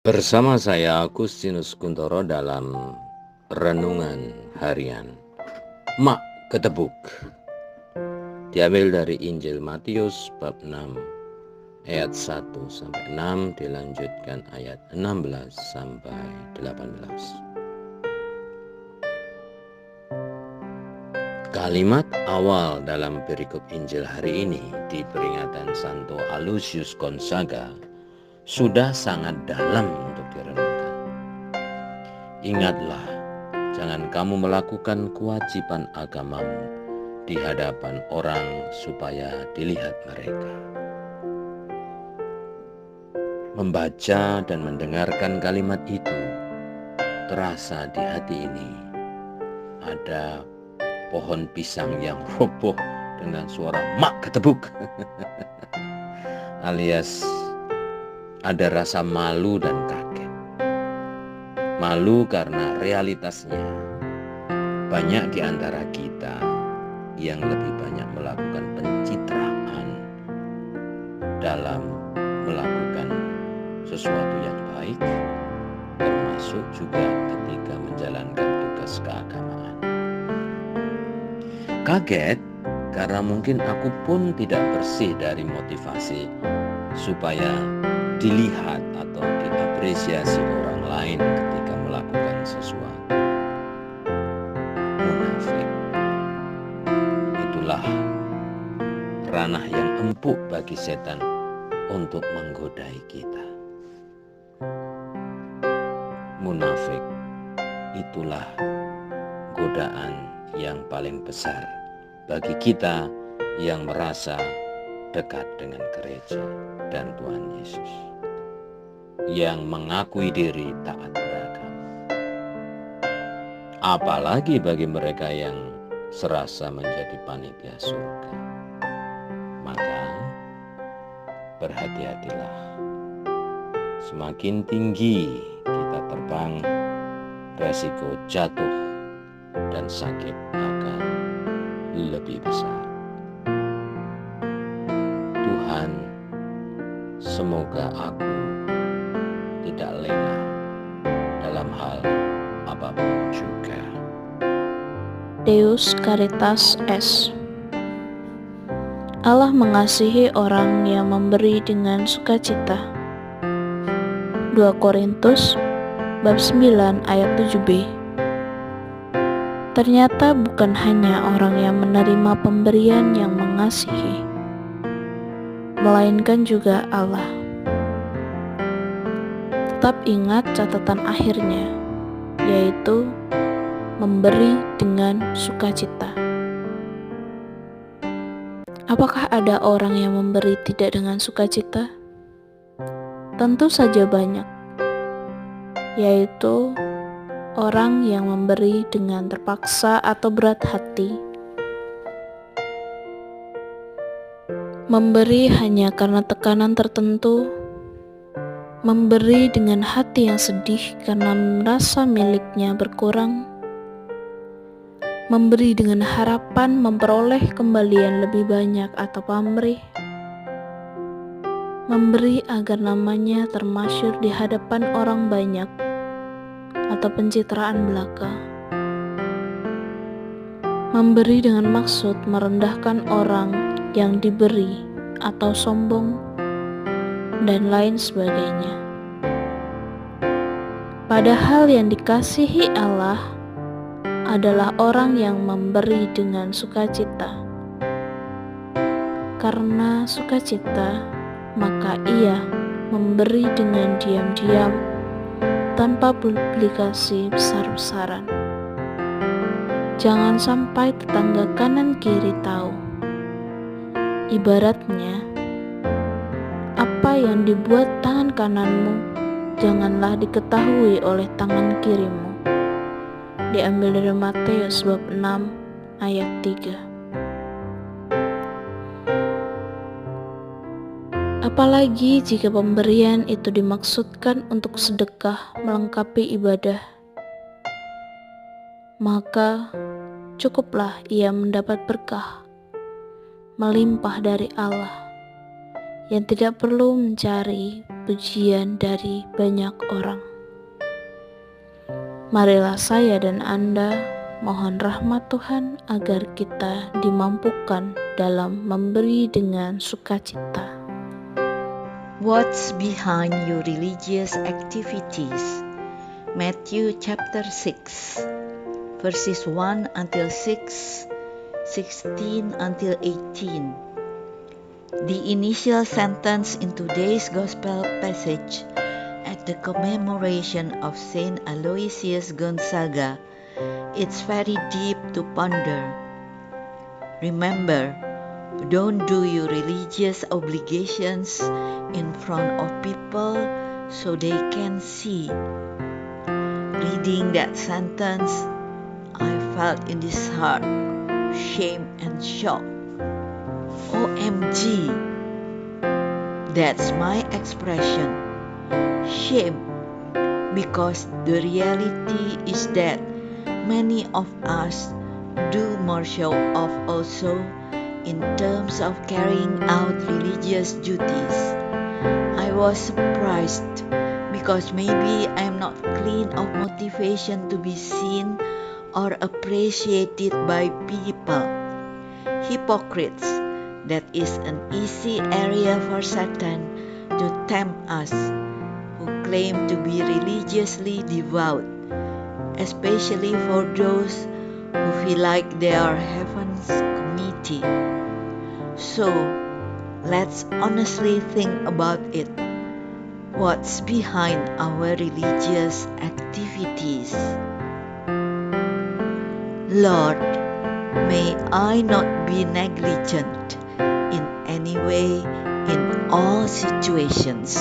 Bersama saya Agustinus Kuntoro dalam Renungan Harian Mak Ketebuk. Diambil dari Injil Matius bab 6 ayat 1-6, dilanjutkan ayat 16-18. Kalimat awal dalam perikop Injil hari ini di peringatan Santo Aloysius Gonzaga sudah sangat dalam untuk direnungkan. Ingatlah, jangan kamu melakukan kewajiban agamamu di hadapan orang supaya dilihat mereka. Membaca dan mendengarkan kalimat itu, terasa di hati ini ada pohon pisang yang roboh dengan suara mak ketebuk alias ada rasa malu dan kaget. Malu karena realitasnya banyak di antara kita yang lebih banyak melakukan pencitraan dalam melakukan sesuatu yang baik, termasuk juga ketika menjalankan tugas keagamaan. Kaget karena mungkin aku pun tidak bersih dari motivasi supaya dilihat atau diapresiasi orang lain ketika melakukan sesuatu. Munafik. Itulah ranah yang empuk bagi setan untuk menggodai kita. Munafik. Itulah godaan yang paling besar bagi kita yang merasa dekat dengan gereja dan Tuhan Yesus, yang mengakui diri taat beragama. Apalagi bagi mereka yang serasa menjadi panitia surga. Maka berhati-hatilah. Semakin tinggi kita terbang, resiko jatuh dan sakit akan lebih besar. Tuhan, semoga aku tidak lengah dalam hal apapun juga. Deus Caritas Est. Allah mengasihi orang yang memberi dengan sukacita. 2 Korintus bab 9 ayat 7b. Ternyata bukan hanya orang yang menerima pemberian yang mengasihi, melainkan juga Allah. Tetap ingat catatan akhirnya, yaitu memberi dengan sukacita. Apakah ada orang yang memberi tidak dengan sukacita? Tentu saja banyak, yaitu orang yang memberi dengan terpaksa atau berat hati, memberi hanya karena tekanan tertentu, memberi dengan hati yang sedih karena merasa miliknya berkurang, memberi dengan harapan memperoleh kembalian lebih banyak atau pamrih, memberi agar namanya termasyhur di hadapan orang banyak, atau pencitraan belaka. Memberi dengan maksud merendahkan orang yang diberi atau sombong, dan lain sebagainya. Padahal yang dikasihi Allah adalah orang yang memberi dengan sukacita. Karena sukacita, maka ia memberi dengan diam-diam tanpa publikasi besar-besaran. Jangan sampai tetangga kanan kiri tahu. Ibaratnya, apa yang dibuat tangan kananmu, janganlah diketahui oleh tangan kirimu. Diambil dari Matius bab 6 ayat 3. Apalagi jika pemberian itu dimaksudkan untuk sedekah melengkapi ibadah, maka cukuplah ia mendapat berkah melimpah dari Allah, yang tidak perlu mencari pujian dari banyak orang. Marilah saya dan Anda mohon rahmat Tuhan agar kita dimampukan dalam memberi dengan sukacita. What's behind your religious activities? Matthew chapter 6, verses 1 until 6, 16 until 18. The initial sentence in today's Gospel passage at the commemoration of Saint Aloysius Gonzaga, it's very deep to ponder. Remember, don't do your religious obligations in front of people so they can see. Reading that sentence, I felt in this heart shame and shock. OMG, that's my expression, shame, because the reality is that many of us do more show off also in terms of carrying out religious duties. I was surprised because maybe I'm not clean of motivation to be seen or appreciated by people. Hypocrites, that is an easy area for Satan to tempt us who claim to be religiously devout, especially for those who feel like they are heaven's committee. So, let's honestly think about it. What's behind our religious activities? Lord, may I not be negligent in any way in all situations.